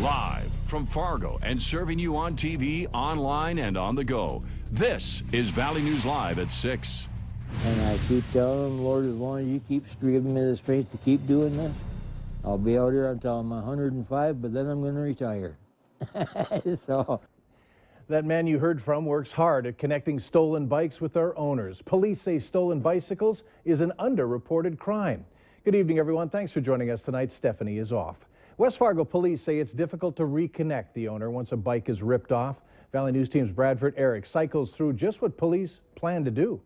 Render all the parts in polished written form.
Live from Fargo and serving you on TV, online, and on the go. This is Valley News Live at 6. And I keep telling them, Lord, as long as you keep giving me the strength to keep doing this, I'll be out here until I'm 105, but then I'm going to retire. So. That man you heard from works hard at connecting stolen bikes with their owners. Police say stolen bicycles is an underreported crime. Good evening, everyone. Thanks for joining us tonight. Stephanie is off. West Fargo police say it's difficult to reconnect the owner once a bike is ripped off. Valley News Team's Bradford Eric cycles through just what police plan to do.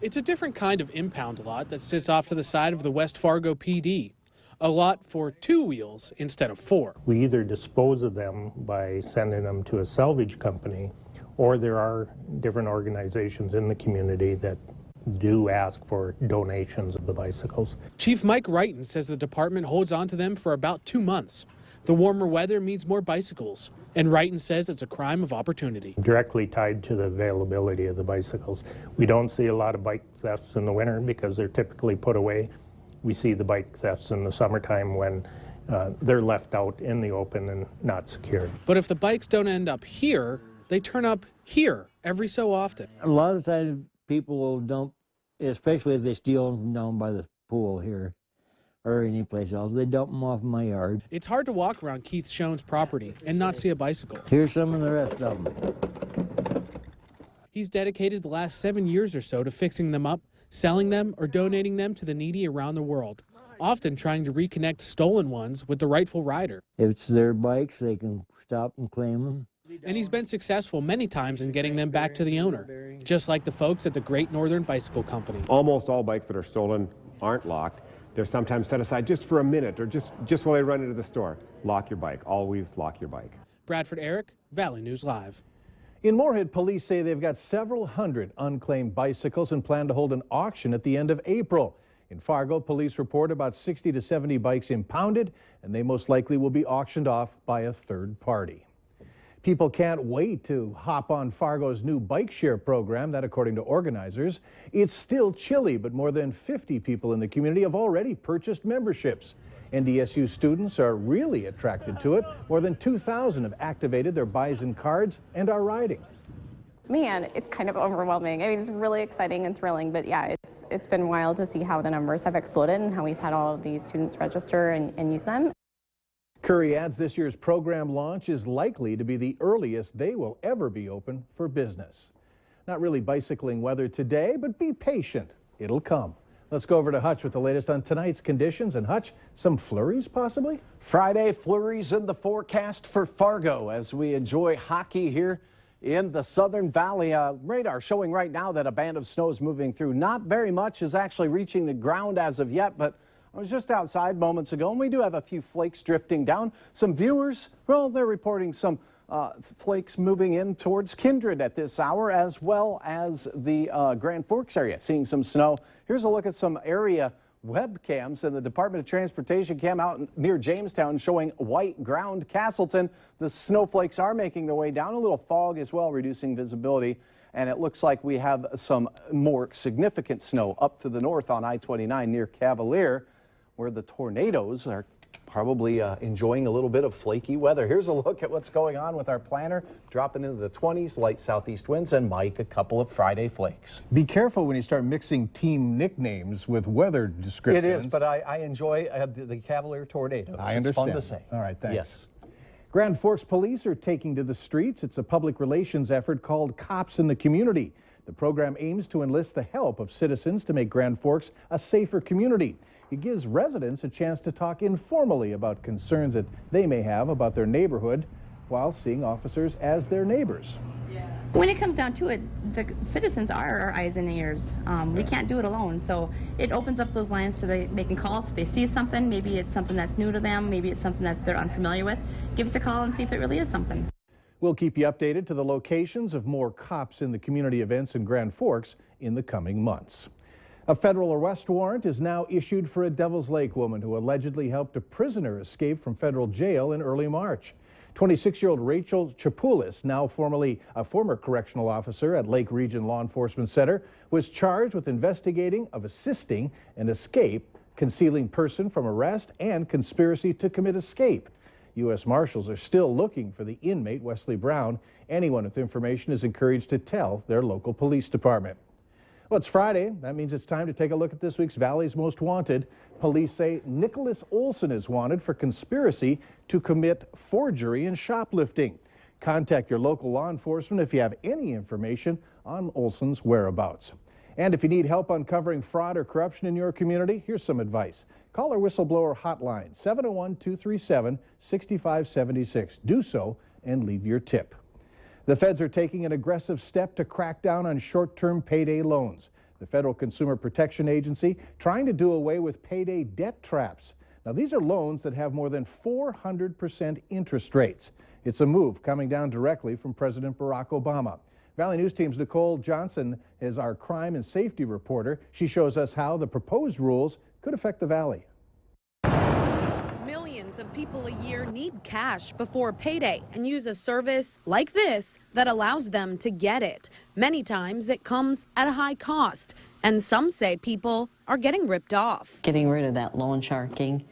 It's a different kind of impound lot that sits off to the side of the West Fargo PD. A lot for 2 wheels instead of 4. We either dispose of them by sending them to a salvage company, or there are different organizations in the community that do ask for donations of the bicycles. Chief Mike Wrighton says the department holds on to them for about 2 months. The warmer weather means more bicycles, and Wrighton says it's a crime of opportunity. Directly tied to the availability of the bicycles. We don't see a lot of bike thefts in the winter because they're typically put away. We see the bike thefts in the summertime when they're left out in the open and not secured. But if the bikes don't end up here, they turn up here every so often. A lot of times people will dump, especially if they steal them from down by the pool here or any place else, they dump them off in my yard. It's hard to walk around Keith Schoen's property and not see a bicycle. Here's some of the rest of them. He's dedicated the last 7 years or so to fixing them up, selling them, or donating them to the needy around the world, often trying to reconnect stolen ones with the rightful rider. If it's their bikes, they can stop and claim them. And he's been successful many times in getting them back to the owner, just like the folks at the Great Northern Bicycle Company. Almost all bikes that are stolen aren't locked. They're sometimes set aside just for a minute or just while they run into the store. Lock your bike. Always lock your bike. Bradford Eric, Valley News Live. In Moorhead, police say they've got several hundred unclaimed bicycles and plan to hold an auction at the end of April. In Fargo, police report about 60 to 70 bikes impounded, and they most likely will be auctioned off by a third party. People can't wait to hop on Fargo's new bike share program, that according to organizers. It's still chilly, but more than 50 people in the community have already purchased memberships. NDSU students are really attracted to it. More than 2,000 have activated their Bison cards and are riding. Man, it's kind of overwhelming. I mean, it's really exciting and thrilling, but yeah, it's been wild to see how the numbers have exploded and how we've had all of these students register and use them. Curry adds this year's program launch is likely to be the earliest they will ever be open for business. Not really bicycling weather today, but be patient. It'll come. Let's go over to Hutch with the latest on tonight's conditions. And Hutch, some flurries possibly? Friday, flurries in the forecast for Fargo as we enjoy hockey here in the Southern Valley. Radar showing right now that a band of snow is moving through. Not very much is actually reaching the ground as of yet, but I was just outside moments ago, and we do have a few flakes drifting down. Some viewers, well, they're reporting some flakes moving in towards Kindred at this hour, as well as the Grand Forks area, seeing some snow. Here's a look at some area webcams, and the Department of Transportation came out near Jamestown showing white ground. Castleton, the snowflakes are making their way down. A little fog as well, reducing visibility. And it looks like we have some more significant snow up to the north on I-29 near Cavalier, where the tornadoes are probably enjoying a little bit of flaky weather. Here's a look at what's going on with our planner. Dropping into the 20s, light southeast winds, and Mike, a couple of Friday flakes. Be careful when you start mixing team nicknames with weather descriptions. It is, but I enjoy the Cavalier tornadoes. I understand. It's fun to say. All right, thanks. Yes. Grand Forks police are taking to the streets. It's a public relations effort called Cops in the Community. The program aims to enlist the help of citizens to make Grand Forks a safer community. It gives residents a chance to talk informally about concerns that they may have about their neighborhood while seeing officers as their neighbors. When it comes down to it, the citizens are our eyes and ears. We can't do it alone, so it opens up those lines to they can call us if they see something. Maybe it's something that's new to them, maybe it's something that they're unfamiliar with. Give us a call and see if it really is something. We'll keep you updated to the locations of more Cops in the Community events in Grand Forks in the coming months. A federal arrest warrant is now issued for a Devils Lake woman who allegedly helped a prisoner escape from federal jail in early March. 26-year-old Rachel Chapulis, now a former correctional officer at Lake Region Law Enforcement Center, was charged with investigating of assisting an escape, concealing person from arrest, and conspiracy to commit escape. U.S. Marshals are still looking for the inmate, Wesley Brown. Anyone with information is encouraged to tell their local police department. Well, it's Friday. That means it's time to take a look at this week's Valley's Most Wanted. Police say Nicholas Olson is wanted for conspiracy to commit forgery and shoplifting. Contact your local law enforcement if you have any information on Olson's whereabouts. And if you need help uncovering fraud or corruption in your community, here's some advice. Call our whistleblower hotline, 701-237-6576. Do so and leave your tip. The feds are taking an aggressive step to crack down on short-term payday loans. The Federal Consumer Protection Agency trying to do away with payday debt traps. Now, these are loans that have more than 400% interest rates. It's a move coming down directly from President Barack Obama. Valley News Team's Nicole Johnson is our crime and safety reporter. She shows us how the proposed rules could affect the Valley. Millions of people a year need cash before payday and use a service like this that allows them to get it. Many times it comes at a high cost, and some say people are getting ripped off. Getting rid of that loan sharking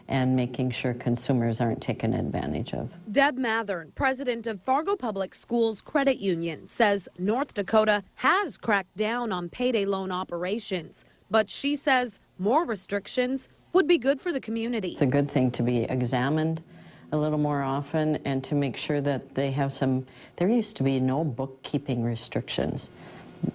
and making sure consumers aren't taken advantage of. Deb Mathern, president of Fargo Public Schools Credit Union, says North Dakota has cracked down on payday loan operations, but she says more restrictions would be good for the community. It's a good thing to be examined a little more often and to make sure that they have some, there used to be no bookkeeping restrictions.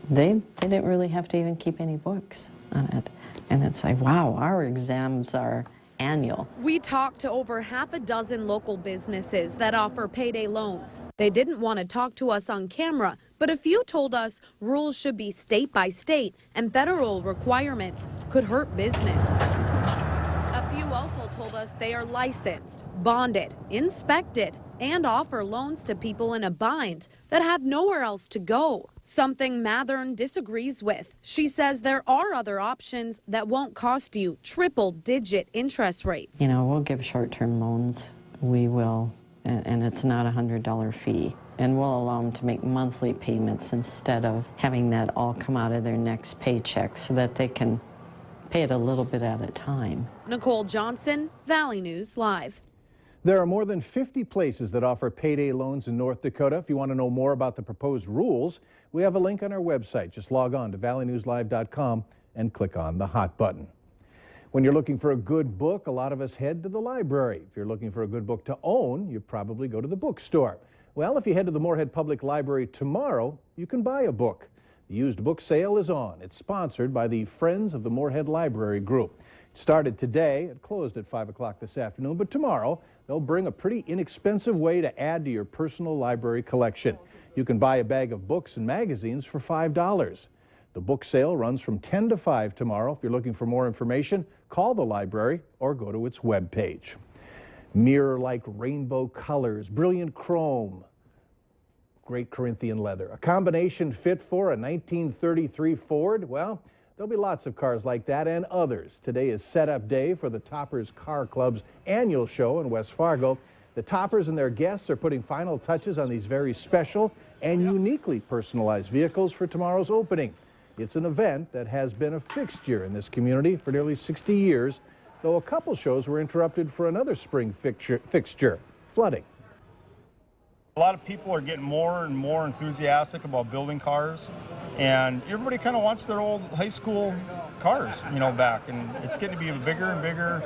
They didn't really have to even keep any books on it. And it's like, wow, our exams are annual. We talked to over half a dozen local businesses that offer payday loans. They didn't want to talk to us on camera, but a few told us rules should be state by state and federal requirements could hurt business. A few also told us they are licensed, bonded, inspected, and offer loans to people in a bind that have nowhere else to go. Something Mathern disagrees with. She says there are other options that won't cost you triple-digit interest rates. You know, we'll give short-term loans. We will, and it's not a $100 fee. And we'll allow them to make monthly payments instead of having that all come out of their next paycheck so that they can pay it a little bit at a time. Nicole Johnson, Valley News Live. There are more than 50 places that offer payday loans in North Dakota. If you want to know more about the proposed rules, we have a link on our website. Just log on to valleynewslive.com and click on the hot button. When you're looking for a good book, a lot of us head to the library. If you're looking for a good book to own, you probably go to the bookstore. Well, if you head to the Moorhead Public Library tomorrow, you can buy a book. The used book sale is on. It's sponsored by the Friends of the Moorhead Library Group. It started today. It closed at 5 o'clock this afternoon, but tomorrow they'll bring a pretty inexpensive way to add to your personal library collection. You can buy a bag of books and magazines for $5. The book sale runs from 10 to 5 tomorrow. If you're looking for more information, call the library or go to its webpage. Mirror-like rainbow colors, brilliant chrome, great Corinthian leather. A combination fit for a 1933 Ford? Well, there'll be lots of cars like that and others. Today is setup day for the Toppers Car Club's annual show in West Fargo. The Toppers and their guests are putting final touches on these very special and uniquely personalized vehicles for tomorrow's opening. It's an event that has been a fixture in this community for nearly 60 years, though a couple shows were interrupted for another spring fixture, flooding. A lot of people are getting more and more enthusiastic about building cars, and everybody kind of wants their old high school cars, you know, back, and it's getting to be bigger and bigger.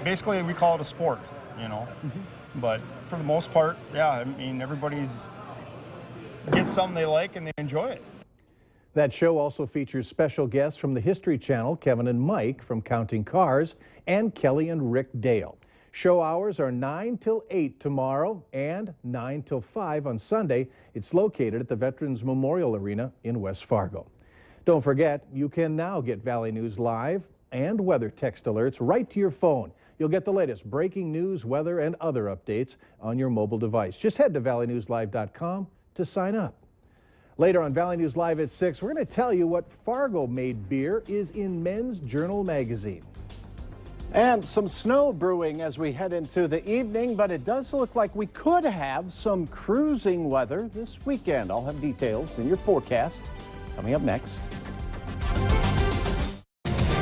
Basically, we call it a sport, you know. But for the most part, yeah, I mean, everybody's gets something they like and they enjoy it. That show also features special guests from the History Channel, Kevin and Mike from Counting Cars, and Kelly and Rick Dale. Show hours are 9 till 8 tomorrow and 9 till 5 on Sunday. It's located at the Veterans Memorial Arena in West Fargo. Don't forget, you can now get Valley News Live and weather text alerts right to your phone. You'll get the latest breaking news, weather, and other updates on your mobile device. Just head to valleynewslive.com to sign up. Later on Valley News Live at 6, we're going to tell you what Fargo-made beer is in Men's Journal magazine. And some snow brewing as we head into the evening, but it does look like we could have some cruising weather this weekend. I'll have details in your forecast coming up next.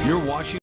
You're watching